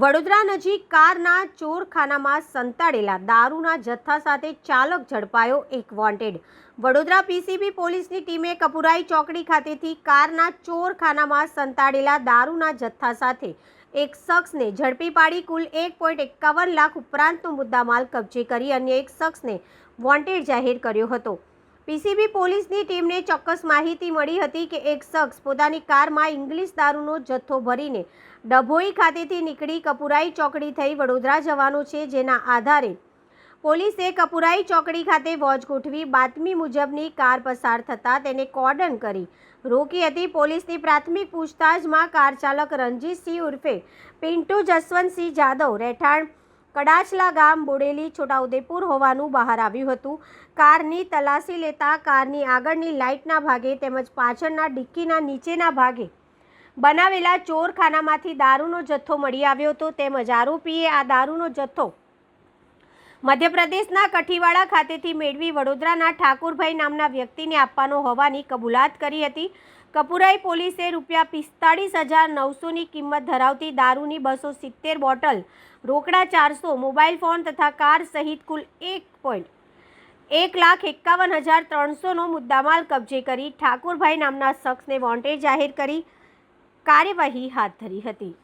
વડોદરા નજીક કારના ચોરખાનામાં સંતાડેલા દારૂના જથ્થા સાથે ચાલક ઝડપાયો, એક વોન્ટેડ। વડોદરા પીસીબી પોલીસની ટીમે કપુરાઈ ચોકડી ખાતેથી કારના ચોરખાનામાં સંતાડેલા દારૂના જથ્થા સાથે એક શખ્સને ઝડપી પાડી કુલ 1.51 લાખ ઉપરાંતનો મુદ્દામાલ કબજે કરી અન્ય એક શખ્સને વોન્ટેડ જાહેર કર્યો હતો। પીસીબી પોલીસની ટીમને ચોક્કસ માહિતી મળી હતી કે એક શખ્સ પોતાની કારમાં ઇંગ્લિશ દારૂનો જથ્થો ભરીને ડભોઈ ખાતેથી નીકળી કપુરાઈ ચોકડી થઈ વડોદરા જવાનો છે, જેના આધારે પોલીસે કપુરાઈ ચોકડી ખાતે વોચ ગોઠવી બાતમી મુજબની કાર પસાર થતાં તેને કોર્ડન કરી રોકી હતી। પોલીસની પ્રાથમિક પૂછતાછમાં કાર ચાલક રણજીતસિંહ ઉર્ફે પિન્ટુ જસવંતસિંહ જાદવ રહેઠાણ કડાચલા ગામ બોડેલી છોટાઉદેપુર હોવાનું બહાર આવ્યું હતું। કારની તલાશી લેતા કારની આગળની લાઇટના ભાગે તેમજ પાછળના ડિક્કીના નીચેના ભાગે બનાવેલા ચોરખાનામાંથી દારૂનો જથ્થો મળી આવ્યો હતો, તેમજ આરોપીએ આ દારૂનો જથ્થો મધ્યપ્રદેશના કઠીવાડા ખાતેથી મેળવી વડોદરાના ઠાકુરભાઈ નામના વ્યક્તિને આપવાનો હોવાની કબૂલાત કરી હતી। કપુરાઈ પોલીસે ₹45,900ની કિંમત ધરાવતી દારૂની 270 બોટલ, રોકડા 400, મોબાઈલ ફોન તથા કાર સહિત કુલ 1,51,300નો મુદ્દામાલ કબજે કરી ઠાકુરભાઈ નામના શખ્સને વોન્ટેડ જાહેર કરી કાર્યવાહી હાથ ધરી હતી।